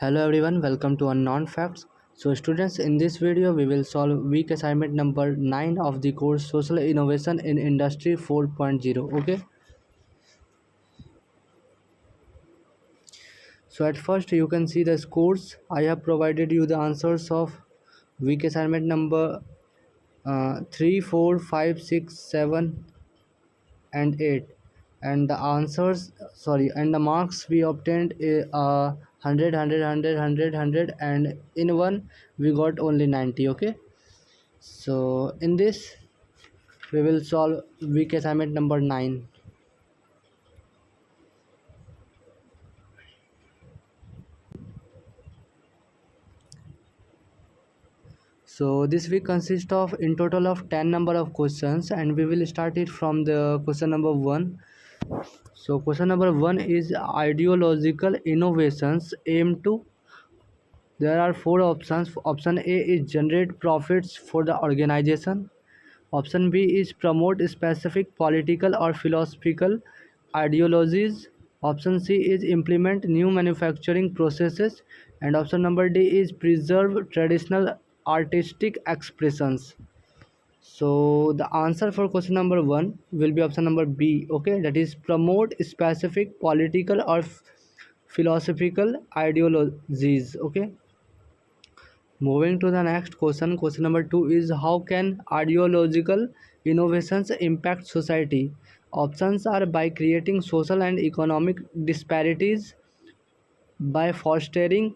Hello everyone, welcome to Unknown Facts. So students, in this video we will solve week assignment number 9 of the course Social Innovation in Industry 4.0. Okay. So at first you can see the scores. I have provided you the answers of week assignment number 3, 4, 5, 6, 7 and 8, and the answers and the marks we obtained 100, and in one we got only 90. Okay, so in this we will solve week assignment number 9. So this week consists of in total of 10 number of questions, and we will start it from the question number 1. So question number 1 is ideological innovations aim to. There are four options. Option A is generate profits for the organization. Option B is promote specific political or philosophical ideologies. Option C is implement new manufacturing processes. And option number D is preserve traditional artistic expressions. So the answer for question number 1 will be option number B. Okay, that is promote specific political or philosophical ideologies. Okay. Moving to the next question, question number 2 is how can ideological innovations impact society? Options are by creating social and economic disparities, by fostering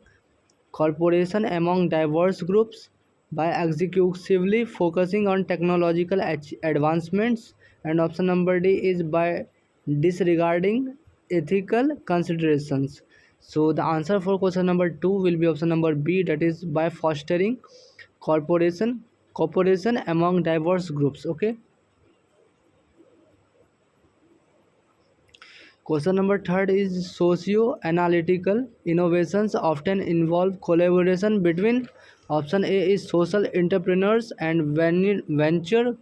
cooperation among diverse groups, by exclusively focusing on technological advancements, and option number D is by disregarding ethical considerations. So the answer for question number 2 will be option number B, that is by fostering cooperation among diverse groups. Okay. Question number 3 is socio-analytical innovations often involve collaboration between. Option A is social entrepreneurs and venture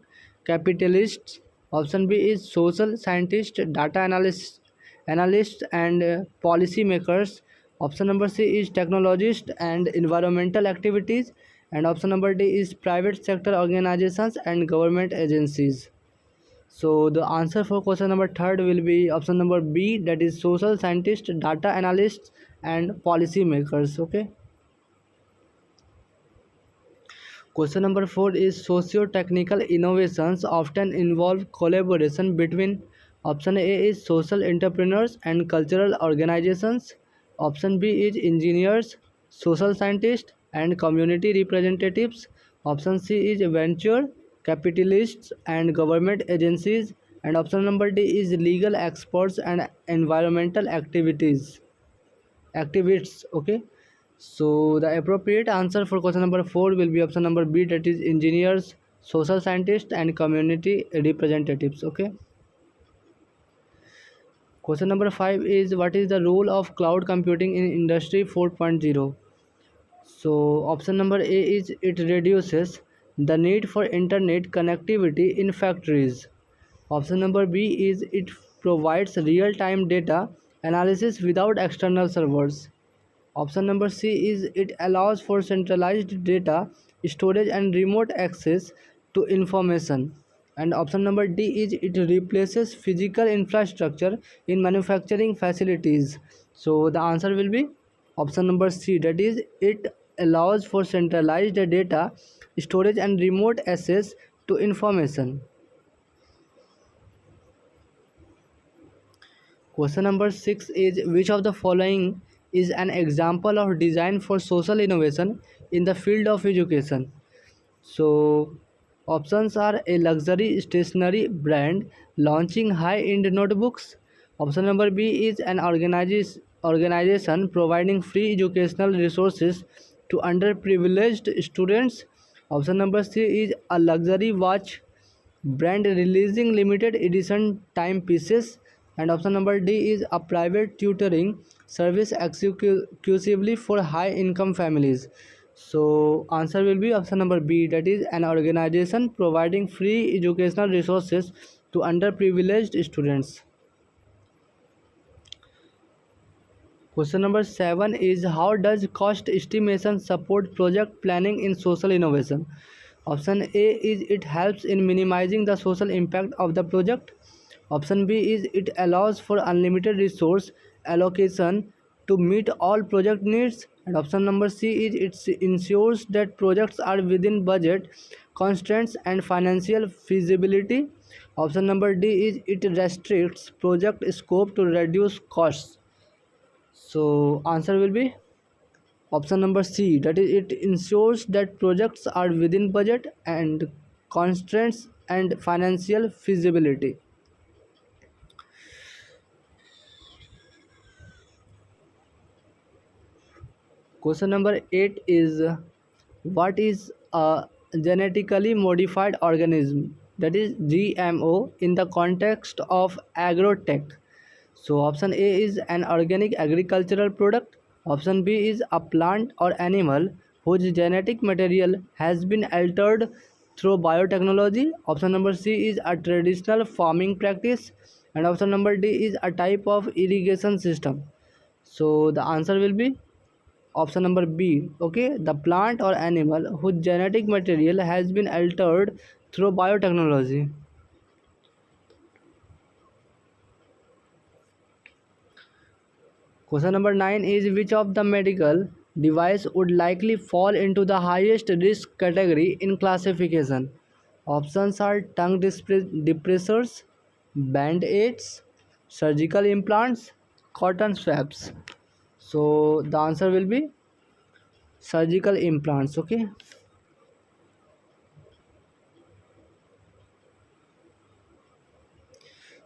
capitalists. Option B is social scientists, data analysts and policy makers. Option number C is technologists and environmental activities. And option number D is private sector organizations and government agencies. So the answer for question number 3 will be option number B, that is social scientists, data analysts and policy makers. Okay. Question number 4 is socio-technical innovations often involve collaboration between. Option A is social entrepreneurs and cultural organizations. Option B is engineers, social scientists and community representatives. Option C is venture capitalists and government agencies. And option number D is legal experts and environmental activists. Okay, so the appropriate answer for question number 4 will be option number B, that is engineers, social scientists and community representatives. Okay. Question number 5 is what is the role of cloud computing in industry 4.0? So option number A is it reduces the need for internet connectivity in factories. Option number B is it provides real-time data analysis without external servers. Option number C is it allows for centralized data storage and remote access to information. And option number D is it replaces physical infrastructure in manufacturing facilities. So the answer will be option number C, that is it allows for centralized data storage and remote access to information. Question number 6 is which of the following is an example of design for social innovation in the field of education? So options are a luxury stationery brand launching high-end notebooks. Option number B is an organization providing free educational resources to underprivileged students. Option number C is a luxury watch brand releasing limited edition timepieces. And option number D is a private tutoring service exclusively for high income families. So answer will be option number B, that is an organization providing free educational resources to underprivileged students. Question number 7 is how does cost estimation support project planning in social innovation? Option A is it helps in minimizing the social impact of the project. Option B is it allows for unlimited resource allocation to meet all project needs. And option number C is it ensures that projects are within budget constraints and financial feasibility. Option number D is it restricts project scope to reduce costs. So answer will be option number C, that is it ensures that projects are within budget and constraints and financial feasibility. Question number 8 is what is a genetically modified organism, that is GMO, in the context of agrotech? So option A is an organic agricultural product. Option B is a plant or animal whose genetic material has been altered through biotechnology. Option number C is a traditional farming practice. And option number D is a type of irrigation system. So the answer will be option number B. Okay, the plant or animal whose genetic material has been altered through biotechnology. Question number 9 is which of the medical device would likely fall into the highest risk category in classification? Options are tongue depressors, band-aids, surgical implants, cotton swabs. So the answer will be surgical implants. Okay.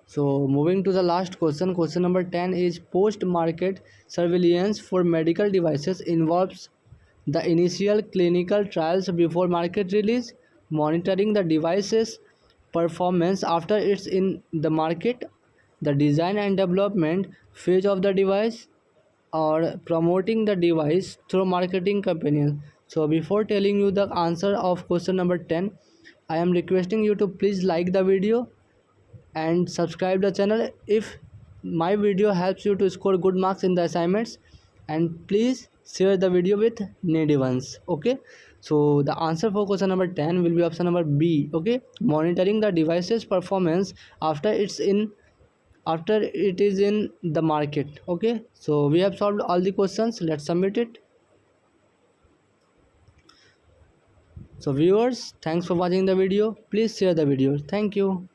So moving to the last question, question number 10 is post-market surveillance for medical devices involves the initial clinical trials before market release, monitoring the device's performance after it's in the market, the design and development phase of the device, or promoting the device through marketing campaigns. So before telling you the answer of question number 10, I am requesting you to please like the video and subscribe the channel if my video helps you to score good marks in the assignments, and please share the video with needy ones. Okay, so the answer for question number 10 will be option number B. Okay, monitoring the device's performance after it is in the market. Okay, so we have solved all the questions. Let's submit it. So viewers, thanks for watching the video. Please share the video. Thank you.